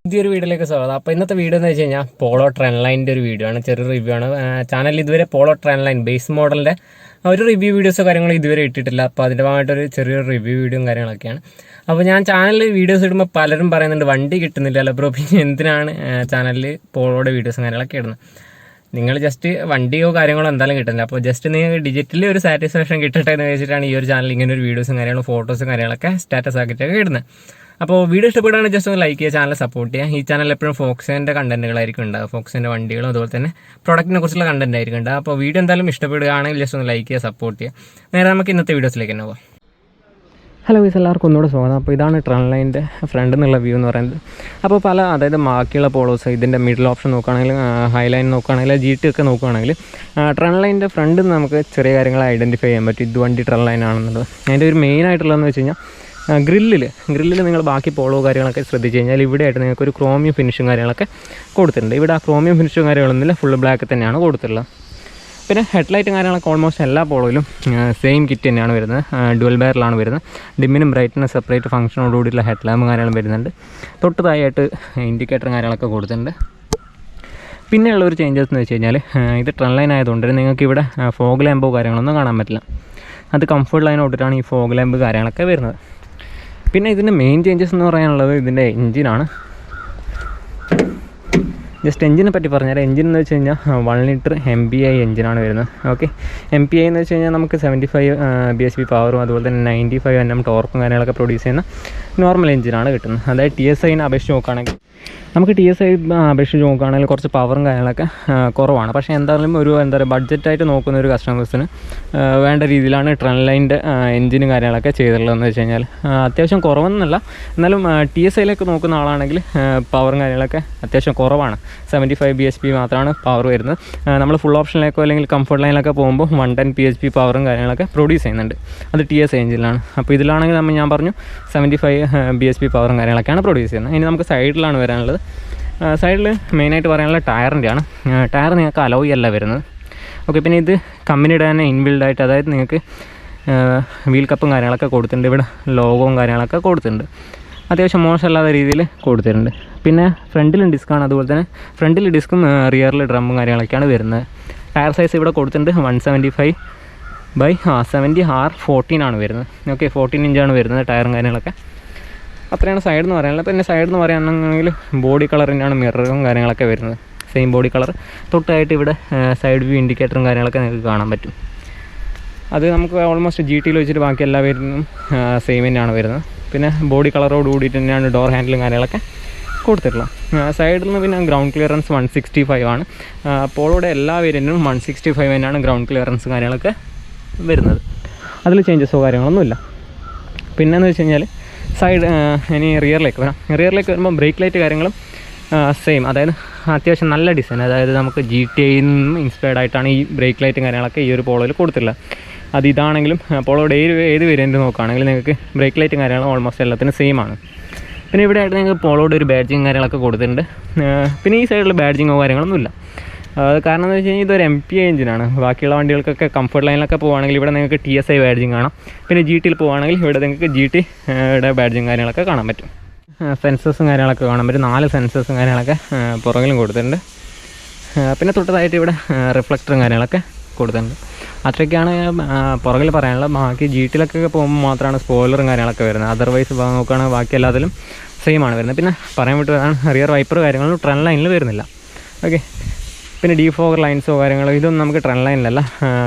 പുതിയൊരു വീഡിയോയിലേക്ക് സ്വാഗതം. അപ്പോൾ ഇന്നത്തെ വീഡിയോ എന്ന് വെച്ച് കഴിഞ്ഞാൽ പോളോ ട്രെൻഡ് ലൈനിൻ്റെ ഒരു വീഡിയോ ആണ്, ചെറിയ റിവ്യൂ ആണ്. ചാനലിൽ ഇതുവരെ പോളോ ട്രെൻഡ് ലൈൻ ബേസ് മോഡലിൻ്റെ ഒരു റിവ്യൂ വീഡിയോസോ കാര്യങ്ങളോ ഇതുവരെ ഇട്ടിട്ടില്ല. അപ്പോൾ അതിൻ്റെ ഭാഗമായിട്ടൊരു ചെറിയൊരു റിവ്യൂ വീഡിയോയും കാര്യങ്ങളൊക്കെയാണ്. അപ്പോൾ ഞാൻ ചാനലിൽ വീഡിയോസ് ഇടുമ്പോൾ പലരും പറയുന്നുണ്ട് വണ്ടി കിട്ടുന്നില്ല അല്ല ബ്രോ, പിന്നെ എന്തിനാണ് ചാനലിൽ പോളോയുടെ വീഡിയോസും കാര്യങ്ങളൊക്കെ ഇടുന്നത്? നിങ്ങൾ ജസ്റ്റ് വണ്ടിയോ കാര്യങ്ങളോ എന്തായാലും കിട്ടുന്നില്ല. അപ്പോൾ ജസ്റ്റ് നിങ്ങൾക്ക് ഡിജിറ്റലി ഒരു സാറ്റിസ്ഫാക്ഷൻ കിട്ടട്ടെ എന്ന് വെച്ചിട്ടാണ് ഈ ഒരു ചാനൽ ഇങ്ങനെ ഒരു വീഡിയോസും കാര്യങ്ങളും ഫോട്ടോസും കാര്യങ്ങളൊക്കെ സ്റ്റാറ്റസ് ആക്കിയിട്ടൊക്കെ ഇടുന്നത്. അപ്പോൾ വീഡിയോ ഇഷ്ടപ്പെടുകയാണെങ്കിൽ ജസ്റ്റ് ഒന്ന് ലൈക്ക് ചെയ്യുക, ചാനൽ സപ്പോർട്ട് ചെയ്യുക. ഈ ചാനൽ എപ്പോഴും ഫോക്സിൻ്റെ കണ്ടന്റുകളായിരിക്കും ഉണ്ടാകുക, ഫോക്സിൻ്റെ വണ്ടികളും അതുപോലെ തന്നെ പ്രൊഡക്റ്റിനെ കുറിച്ചുള്ള കണ്ടന്റ് ആയിരിക്കും ഉണ്ടാകുക. അപ്പോൾ വീഡിയോ എന്തായാലും ഇഷ്ടപ്പെടുകയാണെങ്കിൽ ജസ്റ്റ് ഒന്ന് ലൈക്ക് ചെയ്യുക, സപ്പോർട്ട് ചെയ്യുക. നേരെ നമുക്ക് ഇന്നത്തെ വീഡിയോസിലേക്ക് തന്നെ പോകാം. ഹലോ ഗൈസ്, എല്ലാവർക്കും ഒന്നുകൂടെ സ്വാഗതം. അപ്പോൾ ഇതാണ് ട്രെൻഡ് ലൈനിൻ്റെ ഫ്രണ്ട് എന്നുള്ള വ്യൂ എന്ന് പറയുന്നത്. അപ്പോൾ അതായത് ബാക്കിയുള്ള പോളോസ് ഇതിൻ്റെ മിഡിൽ ഓപ്ഷൻ നോക്കുകയാണെങ്കിൽ, ഹൈ ലൈൻ നോക്കുകയാണെങ്കിൽ, GT ഒക്കെ നോക്കുകയാണെങ്കിൽ ട്രെൻഡ് ലൈനിൻ്റെ ഫ്രണ്ടിൽ നിന്ന് നമുക്ക് ചെറിയ കാര്യങ്ങൾ ഐഡൻറ്റിഫൈ ചെയ്യാൻ പറ്റും, ഇത് വണ്ടി ട്രെൻഡ് ലൈൻ ആണെന്നുള്ളത്. അതിൻ്റെ ഒരു മെയിൻ ആയിട്ടുള്ളതെന്ന് വെച്ച് കഴിഞ്ഞാൽ ഗ്രില്ലിൽ നിങ്ങൾ ബാക്കി പോളോ കാര്യങ്ങളൊക്കെ ശ്രദ്ധിച്ച് കഴിഞ്ഞാൽ ഇവിടെയായിട്ട് നിങ്ങൾക്ക് ഒരു ക്രോമിയം ഫിനിഷും കാര്യങ്ങളൊക്കെ കൊടുത്തിട്ടുണ്ട്. ഇവിടെ ആ ക്രോമിയം ഫിനിഷും കാര്യങ്ങളൊന്നുമില്ല, ഫുൾ ബ്ലാക്ക് തന്നെയാണ് കൊടുത്തിട്ടുള്ളത്. പിന്നെ ഹെഡ്ലൈറ്റും കാര്യങ്ങളൊക്കെ ഓൾമോസ്റ്റ് എല്ലാ പോളോയിലും സെയിം കിറ്റ് തന്നെയാണ് വരുന്നത്, ഡുവൽ ബാരലാണ് വരുന്നത്. ഡിമ്മിനും ബ്രൈറ്റിനും സെപ്പറേറ്റ് ഫംഗ്ഷനോടുകൂടിയുള്ള ഹെഡ് ലാമ്പും കാര്യങ്ങളും വരുന്നുണ്ട്. തൊട്ടതായിട്ട് ഇൻഡിക്കേറ്ററും കാര്യങ്ങളൊക്കെ കൊടുത്തിട്ടുണ്ട്. പിന്നെയുള്ള ഒരു ചേഞ്ചസ് എന്ന് വെച്ച് കഴിഞ്ഞാൽ ഇത് ട്രെൻഡ് ലൈൻ ആയതുകൊണ്ട് നിങ്ങൾക്ക് ഇവിടെ ഫോഗ് ലാമ്പോ കാര്യങ്ങളൊന്നും കാണാൻ പറ്റില്ല. അത് കംഫർട്ട് ലൈൻ തൊട്ടിട്ടാണ് ഈ ഫോഗ് ലാമ്പ് കാര്യങ്ങളൊക്കെ വരുന്നത്. പിന്നെ ഇതിൻ്റെ മെയിൻ ചേഞ്ചസ് എന്ന് പറയാനുള്ളത് ഇതിൻ്റെ എൻജിനാണ്. ജസ്റ്റ് എഞ്ചിനെ പറ്റി പറഞ്ഞാൽ, എഞ്ചിൻ എന്ന് വെച്ച് കഴിഞ്ഞാൽ 1 ലിറ്റർ MPI എഞ്ചിനാണ് വരുന്നത്. ഓക്കെ, MPI എന്ന് വെച്ച് കഴിഞ്ഞാൽ നമുക്ക് 75 bhp പവറും അതുപോലെ തന്നെ 95 Nm ടോർക്കും കാര്യങ്ങളൊക്കെ പ്രൊഡ്യൂസ് ചെയ്യുന്ന നോർമൽ എഞ്ചിനാണ് കിട്ടുന്നത്. അതായത് TSIനെ അപേക്ഷിച്ച് നോക്കുകയാണെങ്കിൽ, നമുക്ക് TSI അപേക്ഷിച്ച് നോക്കുകയാണെങ്കിൽ കുറച്ച് പവറും കാര്യങ്ങളൊക്കെ കുറവാണ്. പക്ഷേ എന്തായാലും ബഡ്ജറ്റായിട്ട് നോക്കുന്ന ഒരു കസ്റ്റമേഴ്സിന് വേണ്ട രീതിയിലാണ് ട്രെൻഡ് ലൈനിൻ്റെ എഞ്ചിനും കാര്യങ്ങളൊക്കെ ചെയ്തിട്ടുള്ളതെന്ന് വെച്ച് കഴിഞ്ഞാൽ അത്യാവശ്യം കുറവെന്നല്ല, എന്നാലും TSIയിലേക്ക് നോക്കുന്ന ആളാണെങ്കിൽ പവറും കാര്യങ്ങളൊക്കെ അത്യാവശ്യം കുറവാണ്. 75 bhp മാത്രമാണ് പവർ വരുന്നത്. നമ്മൾ ഫുൾ ഓപ്ഷനിലേക്കോ അല്ലെങ്കിൽ കംഫർട്ട് ലൈനിലൊക്കെ പോകുമ്പോൾ 110 bhp പവറും കാര്യങ്ങളൊക്കെ പ്രൊഡ്യൂസ് ചെയ്യുന്നുണ്ട്. അത് TSI എഞ്ചിനിലാണ്. അപ്പോൾ ഇതിലാണെങ്കിൽ ഞാൻ പറഞ്ഞു 75 bhp പവറും കാര്യങ്ങളൊക്കെയാണ് പ്രൊഡ്യൂസ് ചെയ്യുന്നത്. ഇനി നമുക്ക് സൈഡിലാണ് വരാനുള്ളത്. സൈഡിൽ മെയിനായിട്ട് പറയാനുള്ള ടയറിൻ്റെയാണ്. ടയർ നിങ്ങൾക്ക് അലോയ് അല്ല വരുന്നത്. ഓക്കെ, പിന്നെ ഇത് കമ്പനിയുടെ തന്നെ ഇൻബിൽഡായിട്ട്, അതായത് നിങ്ങൾക്ക് വീൽ കപ്പും കാര്യങ്ങളൊക്കെ കൊടുത്തിട്ടുണ്ട്. ഇവിടെ ലോഗോവും കാര്യങ്ങളൊക്കെ കൊടുത്തിട്ടുണ്ട്. അത്യാവശ്യം മോശമല്ലാത്ത രീതിയിൽ കൊടുത്തിട്ടുണ്ട്. പിന്നെ ഫ്രണ്ടിലും ഡിസ്ക്കാണ്, അതുപോലെ തന്നെ ഫ്രണ്ടിൽ ഡിസ്ക്കും റിയറിൽ ഡ്രമ്മും കാര്യങ്ങളൊക്കെയാണ് വരുന്നത്. ടയർ സൈസ് ഇവിടെ കൊടുത്തിട്ടുണ്ട് 175/70R14 ആണ് വരുന്നത്. ഓക്കെ, 14 ഇഞ്ചാണ് വരുന്നത് ടയറും കാര്യങ്ങളൊക്കെ. അത്രയാണ് സൈഡ് എന്ന് പറയാനുള്ളത്. പിന്നെ സൈഡ് എന്ന് പറയുകയാണെങ്കിൽ ബോഡി കളറിൻ്റെയാണ് മിററും കാര്യങ്ങളൊക്കെ വരുന്നത്, സെയിം ബോഡി കളർ. തൊട്ടായിട്ട് ഇവിടെ സൈഡ് വ്യൂ ഇൻഡിക്കേറ്ററും കാര്യങ്ങളൊക്കെ നിങ്ങൾക്ക് കാണാൻ പറ്റും. അത് നമുക്ക് ഓൾമോസ്റ്റ് GTയിൽ വെച്ചിട്ട് ബാക്കി എല്ലാ വരുന്നതും സെയിം തന്നെയാണ് വരുന്നത്. പിന്നെ ബോഡി കളറോട് കൂടിയിട്ട് തന്നെയാണ് ഡോർ ഹാൻഡിലും കാര്യങ്ങളൊക്കെ കൊടുത്തിട്ടുള്ളത്. സൈഡിൽ നിന്ന് പിന്നെ ഗ്രൗണ്ട് ക്ലിയറൻസ് 165 ആണ്. പോളോയുടെ എല്ലാ വേരിയൻറ്റിനും 165 തന്നെയാണ് ഗ്രൗണ്ട് ക്ലിയറൻസ് കാര്യങ്ങളൊക്കെ വരുന്നത്. അതിൽ ചേഞ്ചസോ കാര്യങ്ങളൊന്നുമില്ല. പിന്നെയെന്ന് വെച്ച് കഴിഞ്ഞാൽ സൈഡ് ഇനി റിയറിലേക്ക് വരുമ്പോൾ ബ്രേക്ക് ലൈറ്റ് കാര്യങ്ങളും സെയിം, അതായത് അത്യാവശ്യം നല്ല ഡിസൈൻ, അതായത് നമുക്ക് GTയിൽ നിന്നും ഇൻസ്പയർഡ് ആയിട്ടാണ് ഈ ബ്രേക്ക് ലൈറ്റും കാര്യങ്ങളൊക്കെ ഈ ഒരു പോളോയിൽ കൊടുത്തിട്ടുള്ളത്. അത് ഇതാണെങ്കിലും പോളോയുടെ ഏത് വേരിയൻറ്റ് നോക്കുകയാണെങ്കിൽ നിങ്ങൾക്ക് ബ്രേക്ക് ലൈറ്റും കാര്യങ്ങളും ഓൾമോസ്റ്റ് എല്ലാത്തിനും സെയിം ആണ്. പിന്നെ ഇവിടെ ആയിട്ട് നിങ്ങൾക്ക് പോളോയുടെ ഒരു ബാഡ്ജിങ് കാര്യങ്ങളൊക്കെ കൊടുത്തിട്ടുണ്ട്. പിന്നെ ഈ സൈഡിൽ ബാഡ്ജിങ്ങോ കാര്യങ്ങളൊന്നുമില്ല. കാരണം എന്ന് വെച്ച് കഴിഞ്ഞാൽ ഇതൊരു MPI എഞ്ചിനാണ്. ബാക്കിയുള്ള വണ്ടികൾക്കൊക്കെ കംഫർട്ട് ലൈനിലൊക്കെ പോകുകയാണെങ്കിൽ ഇവിടെ നിങ്ങൾക്ക് TSI ബാഡ്ജിങ് കാണാം. പിന്നെ GTയിൽ പോകുകയാണെങ്കിൽ ഇവിടെ നിങ്ങൾക്ക് GTയുടെ ബാഡ്ജിങ് കാര്യങ്ങളൊക്കെ കാണാൻ പറ്റും. സെൻസേഴ്സും കാര്യങ്ങളൊക്കെ കാണാൻ പറ്റും. 4 സെൻസേഴ്സും കാര്യങ്ങളൊക്കെ പുറകിലും കൊടുത്തിട്ടുണ്ട്. പിന്നെ തൊട്ടതായിട്ട് ഇവിടെ റിഫ്ലക്ടറും കാര്യങ്ങളൊക്കെ കൊടുത്തിട്ടുണ്ട്. അത്രയൊക്കെയാണ് പുറകിൽ പറയാനുള്ളത്. ബാക്കി GTയിലൊക്കെ പോകുമ്പോൾ മാത്രമാണ് സ്പോയിലറും കാര്യങ്ങളൊക്കെ വരുന്നത്. അതർവൈസ് നോക്കുകയാണെങ്കിൽ ബാക്കി എല്ലാത്തിലും സെയിം ആണ് വരുന്നത്. പിന്നെ പറയാൻ വിട്ടതാണ് റിയർ വൈപ്പർ കാര്യങ്ങളും ട്രെൻഡ് ലൈനിൽ വരുന്നില്ല. ഓക്കെ, പിന്നെ ഡീഫോഗർ ലൈൻസോ കാര്യങ്ങളോ ഇതൊന്നും നമുക്ക് ട്രെൻഡ് ലൈനിലല്ല,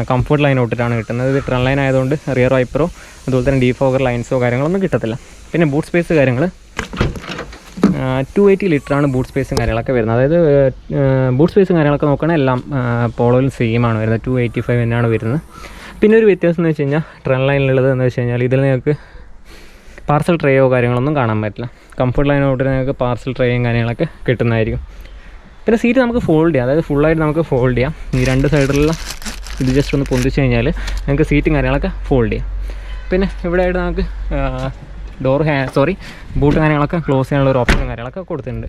കംഫർട്ട് ലൈൻ തൊട്ടിട്ടാണ് കിട്ടുന്നത്. ഇത് ട്രെൻഡ് ലൈൻ ആയതുകൊണ്ട് റിയർ വൈപ്പറോ അതുപോലെ തന്നെ ഡീഫോഗർ ലൈൻസോ കാര്യങ്ങളൊന്നും കിട്ടത്തില്ല. പിന്നെ ബൂട്ട് സ്പേസ് കാര്യങ്ങൾ 280 ലിറ്ററാണ് ബൂട്ട് സ്പേസും കാര്യങ്ങളൊക്കെ വരുന്നത്. അതായത് ബൂട്ട് സ്പേസും കാര്യങ്ങളൊക്കെ നോക്കുകയാണെങ്കിൽ എല്ലാം പോളോയിൽ സെയിം ആണ് വരുന്നത്, 285 തന്നെയാണ് വരുന്നത്. പിന്നെ ഒരു വ്യത്യാസം എന്ന് വെച്ച് കഴിഞ്ഞാൽ ട്രെൻഡ് ലൈനിലുള്ളത് എന്ന് വെച്ച് കഴിഞ്ഞാൽ ഇതിൽ നിങ്ങൾക്ക് പാർസൽ ട്രേയോ കാര്യങ്ങളൊന്നും കാണാൻ പറ്റില്ല. കംഫർട്ട് ലൈനോട്ട് നിങ്ങൾക്ക് പാർസൽ ട്രേയും കാര്യങ്ങളൊക്കെ കിട്ടുന്നതായിരിക്കും. പിന്നെ സീറ്റ് നമുക്ക് ഫോൾഡ് ചെയ്യാം, അതായത് ഫുള്ളായിട്ട് നമുക്ക് ഫോൾഡ് ചെയ്യാം. ഈ 2 സൈഡിലുള്ള ഇത് ജസ്റ്റ് ഒന്ന് പൊന്തിച്ച് കഴിഞ്ഞാൽ നമുക്ക് സീറ്റും കാര്യങ്ങളൊക്കെ ഫോൾഡ് ചെയ്യാം. പിന്നെ ഇവിടെ ആയിട്ട് നമുക്ക് ബൂട്ട് കാര്യങ്ങളൊക്കെ ക്ലോസ് ചെയ്യാനുള്ള ഒരു ഓപ്ഷനും കാര്യങ്ങളൊക്കെ കൊടുത്തിട്ടുണ്ട്.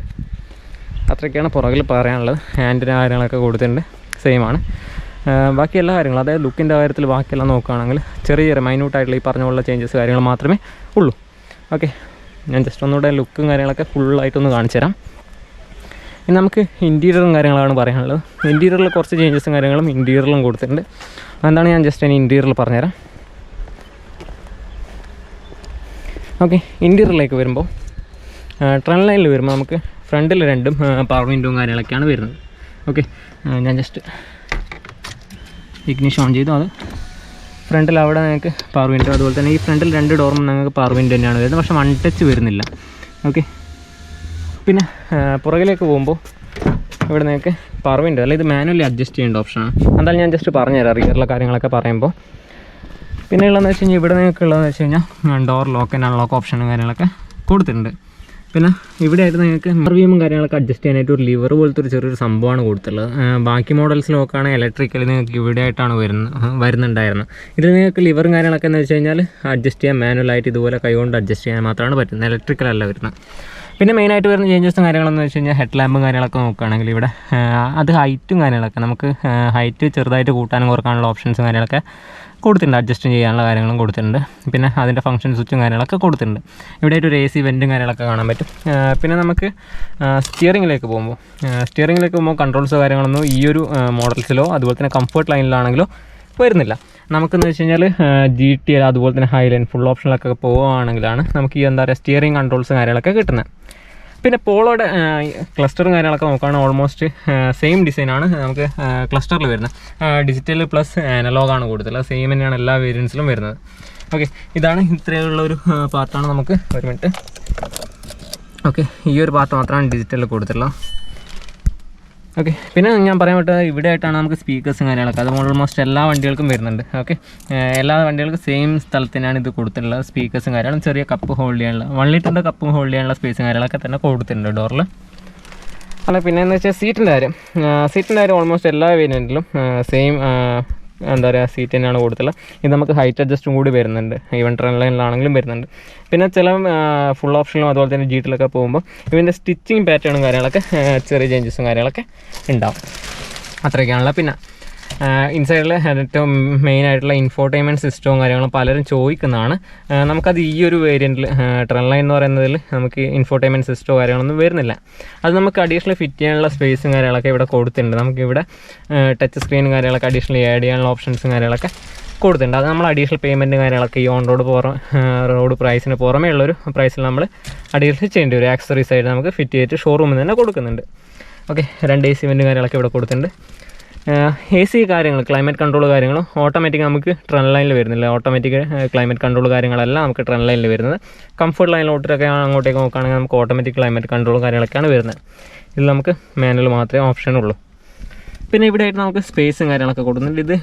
അത്രയൊക്കെയാണ് പുറകിൽ പറയാനുള്ളത്. ഹാൻഡിൻ്റെ കാര്യങ്ങളൊക്കെ കൊടുത്തിട്ടുണ്ട്, സെയിം ആണ്. ബാക്കി എല്ലാ കാര്യങ്ങളും, അതായത് ലുക്കിൻ്റെ കാര്യത്തിൽ ബാക്കിയെല്ലാം നോക്കുകയാണെങ്കിൽ ചെറിയ മൈന്യൂട്ടായിട്ടുള്ള ഈ പറഞ്ഞുള്ള ചേഞ്ചസ് കാര്യങ്ങൾ മാത്രമേ ഉള്ളൂ. ഓക്കെ, ഞാൻ ജസ്റ്റ് ഒന്നുകൂടെ ലുക്കും കാര്യങ്ങളൊക്കെ ഫുള്ളായിട്ടൊന്ന് കാണിച്ചു തരാം. ഇനി നമുക്ക് ഇൻറ്റീരിയറും കാര്യങ്ങളാണ് പറയാനുള്ളത്. ഇൻറ്റീരിയറിൽ കുറച്ച് ചേഞ്ചസും കാര്യങ്ങളും ഇൻറ്റീരിയറിലും കൊടുത്തിട്ടുണ്ട്. എന്താണ് ഞാൻ ജസ്റ്റ് അതിന് ഇൻറ്റീരിയറിൽ പറഞ്ഞുതരാം. ഓക്കെ, ഇൻറ്റീരിയറിലേക്ക് വരുമ്പോൾ ട്രെൻഡ് ലൈനിൽ വരുമ്പോൾ നമുക്ക് ഫ്രണ്ടിൽ രണ്ടും പവർ വിൻഡോയും കാര്യങ്ങളൊക്കെയാണ് വരുന്നത്. ഓക്കെ, ഞാൻ ജസ്റ്റ് ഇഗ്നിഷൻ ഓൺ ചെയ്തു. അത് ഫ്രണ്ടിൽ അവിടെ നിങ്ങൾക്ക് പവർ വിൻഡോ, അതുപോലെ തന്നെ ഈ ഫ്രണ്ടിൽ 2 ഡോറും നിങ്ങൾക്ക് പവർ വിൻഡോ തന്നെയാണ് വരുന്നത്. പക്ഷേ 1 ടച്ച് വരുന്നില്ല. ഓക്കെ, പിന്നെ പുറകിലേക്ക് പോകുമ്പോൾ ഇവിടെ നിങ്ങൾക്ക് പവർ വിൻഡോ അല്ല, ഇത് മാനുവലി അഡ്ജസ്റ്റ് ചെയ്യേണ്ട ഓപ്ഷനാണ്. എന്തായാലും ഞാൻ ജസ്റ്റ് പറഞ്ഞുതരാം റിയറിലെ കാര്യങ്ങളൊക്കെ പറയുമ്പോൾ. പിന്നെ ഉള്ളതെന്ന് വെച്ച് കഴിഞ്ഞാൽ ഇവിടെ നിങ്ങൾക്ക് ഉള്ളതെന്ന് വെച്ച് കഴിഞ്ഞാൽ ഡോർ ലോക്ക് ആൻഡ് അൺലോക്ക് ഓപ്ഷനും കാര്യങ്ങളൊക്കെ കൊടുത്തിട്ടുണ്ട്. പിന്നെ ഇവിടെ ആയിട്ട് നിങ്ങൾക്ക് RVM കാര്യങ്ങളൊക്കെ അഡ്ജസ്റ്റ് ചെയ്യാനായിട്ട് ഒരു ലിവർ പോലത്തെ ഒരു ചെറിയൊരു സംഭവമാണ് കൊടുത്തുള്ളത്. ബാക്കി മോഡൽസ് നോക്കുകയാണെങ്കിൽ ഇലക്ട്രിക്കൽ നിങ്ങൾക്ക് ഇവിടെ ആയിട്ടാണ് വരുന്നുണ്ടായിരുന്നത്. ഇതിൽ നിങ്ങൾക്ക് ലിവറും കാര്യങ്ങളൊക്കെ എന്ന് വെച്ച് കഴിഞ്ഞാൽ അഡ്ജസ്റ്റ് ചെയ്യാൻ മാനുവലായിട്ട് ഇതുപോലെ കൈകൊണ്ട് അഡ്ജസ്റ്റ് ചെയ്യാൻ മാത്രമാണ് പറ്റുന്നത്, ഇലക്ട്രിക്കലല്ല വരുന്നത്. പിന്നെ മെയിനായിട്ട് വരുന്ന ചേഞ്ചസും കാര്യങ്ങളെന്ന് വെച്ച് കഴിഞ്ഞാൽ ഹെഡ് ലാമ്പും കാര്യങ്ങളൊക്കെ നോക്കുകയാണെങ്കിൽ ഇവിടെ അത് ഹൈറ്റും കാര്യങ്ങളൊക്കെ നമുക്ക് ഹൈറ്റ് ചെറുതായിട്ട് കൂട്ടാനും കുറക്കാനുള്ള ഓപ്ഷൻസും കാര്യങ്ങളൊക്കെ കൊടുത്തിട്ടുണ്ട്, അഡ്ജസ്റ്റ് ചെയ്യാനുള്ള കാര്യങ്ങളും കൊടുത്തിട്ടുണ്ട്. പിന്നെ അതിൻ്റെ ഫംഗ്ഷൻ സ്വിച്ചും കാര്യങ്ങളൊക്കെ കൊടുത്തിട്ടുണ്ട്. ഇവിടെ ഒരു AC വെൻറ്റും കാര്യങ്ങളൊക്കെ കാണാൻ പറ്റും. പിന്നെ നമുക്ക് സ്റ്റിയറിങ്ങിലേക്ക് പോകുമ്പോൾ കൺട്രോൾസോ കാര്യങ്ങളൊന്നും ഈ ഒരു മോഡൽസിലോ അതുപോലെ തന്നെ കംഫർട്ട് ലൈനിലാണെങ്കിലോ വരുന്നില്ല. നമുക്കെന്ന് വെച്ച് കഴിഞ്ഞാൽ GT അതുപോലെ തന്നെ ഹൈലൈൻ ഫുൾ ഓപ്ഷനിലൊക്കെ പോവുകയാണെങ്കിലാണ് നമുക്ക് ഈ എന്താ പറയുക സ്റ്റിയറിംഗ് കൺട്രോൾസ് കാര്യങ്ങളൊക്കെ കിട്ടുന്നത്. പിന്നെ പോളോയുടെ ക്ലസ്റ്ററും കാര്യങ്ങളൊക്കെ നോക്കുകയാണെങ്കിൽ ഓൾമോസ്റ്റ് സെയിം ഡിസൈനാണ് നമുക്ക് ക്ലസ്റ്ററിൽ വരുന്നത്. ഡിജിറ്റൽ പ്ലസ് അനലോഗാണ് കൂടുതൽ, സെയിം തന്നെയാണ് എല്ലാ വേരിയൻസിലും വരുന്നത്. ഓക്കെ, ഇതാണ് ഇത്രയുള്ളൊരു പാർട്ടാണ് നമുക്ക്. ഒരു മിനിറ്റ്. ഓക്കെ, ഈ ഒരു പാർട്ട് മാത്രമാണ് ഡിജിറ്റലിൽ കൊടുത്തിട്ടുള്ളത്. ഓക്കെ, പിന്നെ ഞാൻ പറയാൻ പറ്റുന്നത് ഇവിടെ ആയിട്ടാണ് നമുക്ക് സ്പീക്കേഴ്സും കാര്യങ്ങളൊക്കെ, അത് ഓൾമോസ്റ്റ് എല്ലാ വണ്ടികൾക്കും വരുന്നുണ്ട്. ഓക്കെ, എല്ലാ വണ്ടികൾക്കും സെയിം സ്ഥലത്തിനാണ് ഇത് കൊടുത്തിട്ടുള്ളത്. സ്പീക്കേഴ്സും കാര്യങ്ങളും ചെറിയ കപ്പ് ഹോൾഡ് ചെയ്യാനുള്ള 1 ലിറ്ററിൻ്റെ കപ്പ് ഹോൾഡ് ചെയ്യാനുള്ള സ്പേസും കാര്യങ്ങളൊക്കെ തന്നെ കൊടുത്തിട്ടുണ്ട് ഡോറിൽ. അല്ല, പിന്നെ എന്ന് വെച്ചാൽ സീറ്റിൻ്റെ കാര്യം ഓൾമോസ്റ്റ് എല്ലാ വേരിയൻറ്റിലും സെയിം എന്താ പറയുക സീറ്റ് തന്നെയാണ് കൊടുത്തുള്ളത്. ഇത് നമുക്ക് ഹൈറ്റ് അഡ്ജസ്റ്റും കൂടി വരുന്നുണ്ട്, ഈവൻ ട്രെൻഡ് ലൈനിലാണെങ്കിലും വരുന്നുണ്ട്. പിന്നെ ചില ഫുൾ ഓപ്ഷനിലും അതുപോലെ തന്നെ GT-ലൊക്കെ പോകുമ്പോൾ ഇതിൻ്റെ സ്റ്റിച്ചിങ് പാറ്റേണും കാര്യങ്ങളൊക്കെ ചെറിയ ചേഞ്ചസും കാര്യങ്ങളൊക്കെ ഉണ്ടാവും. അത്രയൊക്കെയാണല്ലോ. പിന്നെ ഇൻസൈഡിൽ ഏറ്റവും മെയിനായിട്ടുള്ള ഇൻഫോർടൈൻമെൻറ്റ് സിസ്റ്റവും കാര്യങ്ങളും പലരും ചോദിക്കുന്നതാണ്. നമുക്കത് ഈ ഒരു വേരിയൻറ്റിൽ ട്രെൻഡ് ലൈൻ എന്ന് പറയുന്നതിൽ നമുക്ക് ഇൻഫോർടൈൻമെൻറ്റ് സിസ്റ്റമോ കാര്യങ്ങളൊന്നും വരുന്നില്ല. അത് നമുക്ക് അഡീഷണൽ ഫിറ്റ് ചെയ്യാനുള്ള സ്പേസും കാര്യങ്ങളൊക്കെ ഇവിടെ കൊടുത്തിട്ടുണ്ട്. നമുക്കിവിടെ ടച്ച് സ്ക്രീനും കാര്യങ്ങളൊക്കെ അഡീഷണൽ ആഡ് ചെയ്യാനുള്ള ഓപ്ഷൻസും കാര്യങ്ങളൊക്കെ കൊടുത്തിട്ടുണ്ട്. അത് നമ്മൾ അഡീഷണൽ പേയ്മെൻറ്റും കാര്യങ്ങളൊക്കെ ഈ ഓൺ റോഡ് പ്രൈസിന് പുറമേ ഉള്ളൊരു പ്രൈസിൽ നമ്മൾ അഡീഷണൽ ചെയ്യേണ്ടി വരും. ആക്സറീസ് ആയിട്ട് നമുക്ക് ഫിറ്റ് ചെയ്തിട്ട് ഷോറൂമിൽ തന്നെ കൊടുക്കുന്നുണ്ട്. ഓക്കെ, 2 AC വെൻറ്റും കാര്യങ്ങളൊക്കെ ഇവിടെ കൊടുത്തിട്ടുണ്ട്. AC കാര്യങ്ങൾ ക്ലൈമറ്റ് കൺട്രോൾ കാര്യങ്ങളും ഓട്ടോമാറ്റിക് നമുക്ക് ട്രെൻഡ് ലൈനിൽ വരുന്നില്ല. ഓട്ടോമാറ്റിക് ക്ലൈമറ്റ് കൺട്രോൾ കാര്യങ്ങളെല്ലാം നമുക്ക് ട്രെൻഡ് ലൈനിൽ വരുന്നത്. കംഫർട്ട് ലൈനിലോട്ടൊക്കെ അങ്ങോട്ടേക്ക് നോക്കുകയാണെങ്കിൽ നമുക്ക് ഓട്ടോമാറ്റിക് ക്ലൈമറ്റ് കൺട്രോൾ കാര്യങ്ങളൊക്കെയാണ് വരുന്നത്. ഇതിൽ നമുക്ക് മാനുവൽ മാത്രമേ ഓപ്ഷനുള്ളൂ. പിന്നെ ഇവിടെ ആയിട്ട് നമുക്ക് സ്പേസും കാര്യങ്ങളൊക്കെ കൊടുക്കുന്നുണ്ട്. ഇത്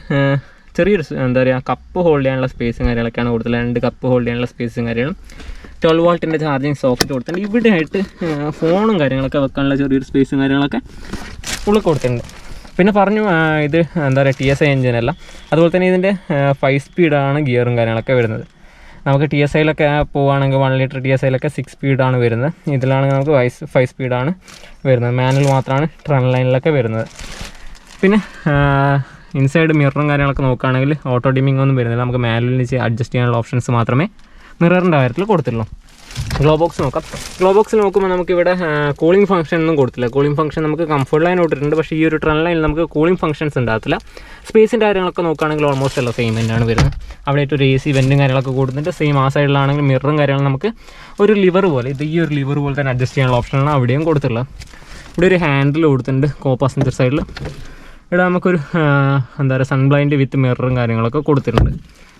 ചെറിയൊരു എന്താ പറയുക കപ്പ് ഹോൾഡ് ചെയ്യാനുള്ള സ്പേസും കാര്യങ്ങളൊക്കെയാണ് കൊടുത്തത്. 2 കപ്പ് ഹോൾഡ് ചെയ്യാനുള്ള സ്പേസും കാര്യങ്ങളും 12 വോൾട്ടിൻ്റെ ചാർജിങ് സോക്കറ്റ് കൊടുത്തിട്ടുണ്ട്. ഇവിടെ ആയിട്ട് ഫോണും കാര്യങ്ങളൊക്കെ വെക്കാനുള്ള ചെറിയൊരു സ്പേസും കാര്യങ്ങളൊക്കെ ഉള്ളിൽ കൊടുത്തിട്ടുണ്ട്. പിന്നെ പറഞ്ഞു ഇത് എന്താ പറയുക TSI എഞ്ചിനല്ല, അതുപോലെ തന്നെ ഇതിൻ്റെ 5 സ്പീഡാണ് ഗിയറും കാര്യങ്ങളൊക്കെ വരുന്നത്. നമുക്ക് TSIയിലൊക്കെ പോവുകയാണെങ്കിൽ 1 ലിറ്റർ TSIയിലൊക്കെ 6 സ്പീഡാണ് വരുന്നത്. ഇതിലാണെങ്കിൽ നമുക്ക് 5 സ്പീഡാണ് വരുന്നത്. മാനുവൽ മാത്രമാണ് ട്രെൻഡ് ലൈനിലൊക്കെ വരുന്നത്. പിന്നെ ഇൻസൈഡ് മിററും കാര്യങ്ങളൊക്കെ നോക്കുകയാണെങ്കിൽ ഓട്ടോ ഡിമ്മിംഗ് ഒന്നും വരുന്നില്ല. നമുക്ക് മാനുവലിൽ അഡ്ജസ്റ്റ് ചെയ്യാനുള്ള ഓപ്ഷൻസ് മാത്രമേ മിററിൻ്റെ കാര്യത്തിൽ കൊടുത്തുള്ളൂ. ഗ്ലോബോക്സ് നോക്കാം. ഗ്ലോബോക്സിൽ നോക്കുമ്പോൾ നമുക്കിവിടെ കൂളിംഗ് ഫംഗ്ഷൻ ഒന്നും കൊടുത്തില്ല. കൂളിംഗ് ഫംഗ്ഷൻ നമുക്ക് കംഫർട്ട് ലൈൻ ഇട്ടിട്ടുണ്ട്, പക്ഷേ ഈ ഒരു ട്രെൻഡ് ലൈനിൽ നമുക്ക് കൂളിംഗ് ഫംഗ്ഷൻസ് ഉണ്ടാകത്തില്ല. സ്പേസിൻ്റെ കാര്യങ്ങളൊക്കെ നോക്കുകയാണെങ്കിൽ ഓൾമോസ്റ്റ് എല്ലാം സെയിം തന്നെയാണ് വരുന്നത്. അവിടെ ഒരു AC വെൻറ്റും കാര്യങ്ങളൊക്കെ കൊടുത്തിട്ട് സെയിം ആ സൈഡിലാണെങ്കിൽ മിററും കാര്യങ്ങളും നമുക്ക് ഒരു ലിവർ പോലെ ഇത് ഈ ഒരു ലിവർ പോലെ തന്നെ അഡ്ജസ്റ്റ് ചെയ്യാനുള്ള ഓപ്ഷനാണ് അവിടെയും കൊടുത്തിട്ടുള്ളത്. ഇവിടെ ഒരു ഹാൻഡിൽ കൊടുത്തിട്ടുണ്ട് പാസഞ്ചർ സൈഡിൽ. ഇവിടെ നമുക്കൊരു എന്താ പറയുക സൺ ബ്ലൈൻഡ് വിത്ത് മിററും കാര്യങ്ങളൊക്കെ കൊടുത്തിട്ടുണ്ട്.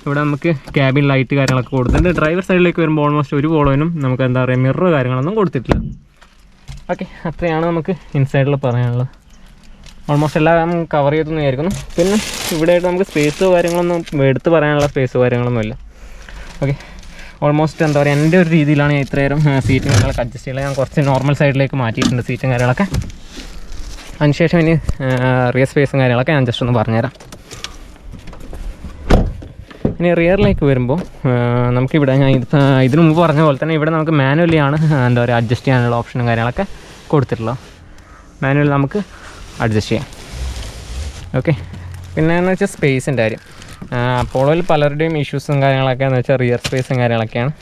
ഇവിടെ നമുക്ക് ക്യാബിൻ ലൈറ്റ് കാര്യങ്ങളൊക്കെ കൊടുത്തിട്ടുണ്ട്. ഡ്രൈവർ സൈഡിലേക്ക് വരുമ്പോൾ ഓൾമോസ്റ്റ് ഒരു പോളോനും നമുക്ക് എന്താ പറയുക മിറർ കാര്യങ്ങളൊന്നും കൊടുത്തിട്ടില്ല. ഓക്കെ, അത്രയാണ് നമുക്ക് ഇൻസൈഡിൽ പറയാനുള്ളത്. ഓൾമോസ്റ്റ് എല്ലാം കവർ ചെയ്തെന്ന് വിചാരിക്കുന്നു. പിന്നെ ഇവിടെയായിട്ട് നമുക്ക് സ്പേസോ കാര്യങ്ങളൊന്നും എടുത്ത് പറയാനുള്ള സ്പേസോ കാര്യങ്ങളൊന്നുമില്ല. ഓക്കെ, ഓൾമോസ്റ്റ് എന്താ പറയുക എൻ്റെ ഒരു രീതിയിലാണ് ഞാൻ ഇത്രയേരം സീറ്റും കാര്യങ്ങളൊക്കെ അഡ്ജസ്റ്റ് ചെയ്യുന്നത്. ഞാൻ കുറച്ച് നോർമൽ സൈഡിലേക്ക് മാറ്റിയിട്ടുണ്ട് സീറ്റും കാര്യങ്ങളൊക്കെ. അതിനുശേഷം ഇനി റിയർ സ്പേസും കാര്യങ്ങളൊക്കെ ഞാൻ ജസ്റ്റ് ഒന്ന് പറഞ്ഞുതരാം. ഇനി റിയറിലേക്ക് വരുമ്പോൾ നമുക്കിവിടെ ഞാൻ ഇതിനു മുമ്പ് പറഞ്ഞ പോലെ തന്നെ ഇവിടെ നമുക്ക് മാനുവലി ആണ് എന്താ പറയുക അഡ്ജസ്റ്റ് ചെയ്യാനുള്ള ഓപ്ഷനും കാര്യങ്ങളൊക്കെ കൊടുത്തിട്ടുള്ളത്. മാനുവൽ നമുക്ക് അഡ്ജസ്റ്റ് ചെയ്യാം. ഓക്കെ, പിന്നെ എന്ന് വെച്ചാൽ സ്പേസിൻ്റെ കാര്യം പോളോയിൽ പലരുടെയും ഇഷ്യൂസും കാര്യങ്ങളൊക്കെ എന്ന് വെച്ചാൽ റിയർ സ്പേസും കാര്യങ്ങളൊക്കെയാണ്.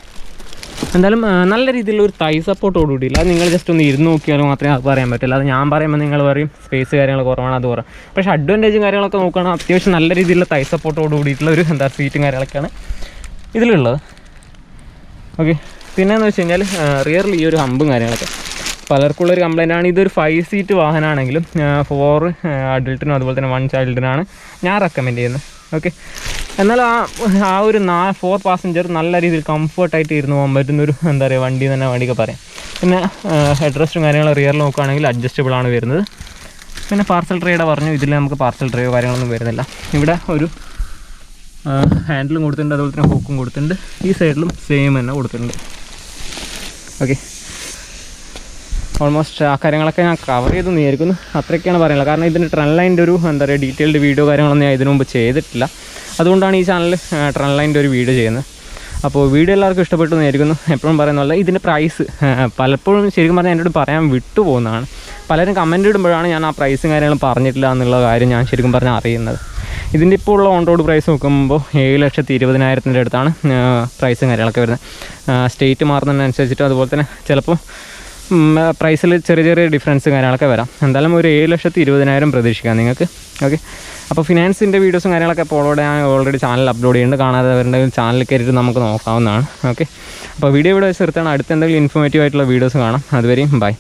എന്തായാലും നല്ല രീതിയിലുള്ള ഒരു തൈ സപ്പോർട്ടോടുകൂടിയില്ല. അത് നിങ്ങൾ ജസ്റ്റ് ഒന്ന് ഇരുന്ന് നോക്കിയാലും മാത്രമേ അത് പറയാൻ പറ്റില്ല. അത് ഞാൻ പറയുമ്പോൾ നിങ്ങൾ പറയും സ്പേസ് കാര്യങ്ങൾ കുറവാണ്, അത് കുറവ്. പക്ഷേ അഡ്വാൻറ്റേജും കാര്യങ്ങളൊക്കെ നോക്കുകയാണെങ്കിൽ അത്യാവശ്യം നല്ല രീതിയിലുള്ള തൈ സപ്പോർട്ടോട് കൂടിയിട്ടുള്ള ഒരു സീറ്റും കാര്യങ്ങളൊക്കെയാണ് ഇതിലുള്ളത്. ഓക്കെ, പിന്നെയെന്ന് വെച്ച് കഴിഞ്ഞാൽ റിയറിൽ ഈ ഒരു ഹമ്പും കാര്യങ്ങളൊക്കെ പലർക്കുള്ളൊരു കംപ്ലൈൻ്റ് ആണ്. ഇതൊരു 5 സീറ്റ് വാഹനമാണെങ്കിലും 4 അഡൾട്ടിനും അതുപോലെ തന്നെ 1 ചൈൽഡിനാണ് ഞാൻ റെക്കമെൻഡ് ചെയ്യുന്നത്. ഓക്കെ, എന്നാൽ ആ ഒരു 4 പാസഞ്ചർ നല്ല രീതിയിൽ കംഫർട്ടായിട്ട് ഇരുന്ന് പോകാൻ പറ്റുന്നൊരു വണ്ടി തന്നെ വേണ്ടിയൊക്കെ പറയാം. പിന്നെ ഹെഡ് റെസ്റ്റും കാര്യങ്ങളും റിയറിൽ നോക്കുകയാണെങ്കിൽ അഡ്ജസ്റ്റബിൾ ആണ് വരുന്നത്. പിന്നെ പാർസൽ ട്രേയുടെ പറഞ്ഞു, ഇതിൽ നമുക്ക് പാർസൽ ട്രേയോ കാര്യങ്ങളൊന്നും വരുന്നില്ല. ഇവിടെ ഒരു ഹാൻഡിലും കൊടുത്തിട്ടുണ്ട്, അതുപോലെ തന്നെ ഹൂക്കും കൊടുത്തിട്ടുണ്ട്. ഈ സൈഡിലും സെയിം തന്നെ കൊടുത്തിട്ടുണ്ട്. ഓക്കെ, ഓൾമോസ്റ്റ് ആ കാര്യങ്ങളൊക്കെ ഞാൻ കവർ ചെയ്തെന്ന് വിചാരിക്കുന്നു. അത്രയൊക്കെയാണ് പറയുന്നത്. കാരണം ഇതിൻ്റെ ട്രെൻ ലൈൻ്റെ ഒരു ഡീറ്റെയിൽഡ് വീഡിയോ കാര്യങ്ങളൊന്നും ഞാൻ ഇതിനു മുമ്പ് ചെയ്തിട്ടില്ല. അതുകൊണ്ടാണ് ഈ ചാനൽ ട്രെൻ ലൈൻ്റെ ഒരു വീഡിയോ ചെയ്യുന്നത്. അപ്പോൾ വീഡിയോ എല്ലാവർക്കും ഇഷ്ടപ്പെട്ടു എന്ന് വിചാരിക്കുന്നു. എപ്പോഴും പറയുന്നതല്ല, ഇതിൻ്റെ പ്രൈസ് പലപ്പോഴും ശരിക്കും പറഞ്ഞാൽ എന്നോട് പറയാൻ വിട്ടുപോകുന്നതാണ്. പലരും കമൻറ്റ് ഇടുമ്പോഴാണ് ഞാൻ ആ പ്രൈസും കാര്യങ്ങളും പറഞ്ഞിട്ടില്ല എന്നുള്ള കാര്യം ഞാൻ ശരിക്കും പറഞ്ഞാൽ അറിയുന്നത്. ഇതിൻ്റെ ഇപ്പോൾ ഉള്ള ഓൺ റോഡ് പ്രൈസ് നോക്കുമ്പോൾ 7,20,000 അടുത്താണ് പ്രൈസും കാര്യങ്ങളൊക്കെ വരുന്നത്. സ്റ്റേറ്റ് മാറുന്നതിനനുസരിച്ചിട്ട് അതുപോലെ തന്നെ ചിലപ്പോൾ പ്രൈസിൽ ചെറിയ ചെറിയ ഡിഫറൻസ് കാര്യങ്ങളൊക്കെ വരാം. എന്തായാലും ഒരു 7,20,000 പ്രതീക്ഷിക്കാം നിങ്ങൾക്ക്. ഓക്കെ, അപ്പോൾ ഫിനാൻസിൻ്റെ വീഡിയോസും കാര്യങ്ങളൊക്കെ അപ്പോൾ ഞാൻ ഓൾറെഡി ചാനൽ അപ്ലോഡ് ചെയ്യുന്നുണ്ട്. കാണാതെ വരുന്നെങ്കിൽ ചാനൽ കയറിയിട്ട് നമുക്ക് നോക്കാവുന്നതാണ്. ഓക്കെ, അപ്പോൾ വീഡിയോ ഇവിടെ വെച്ച് നിർത്തണം. അടുത്ത എന്തെങ്കിലും ഇൻഫോർമേറ്റീവ് ആയിട്ടുള്ള വീഡിയോസ് കാണാം. അതുവരെയും ബൈ.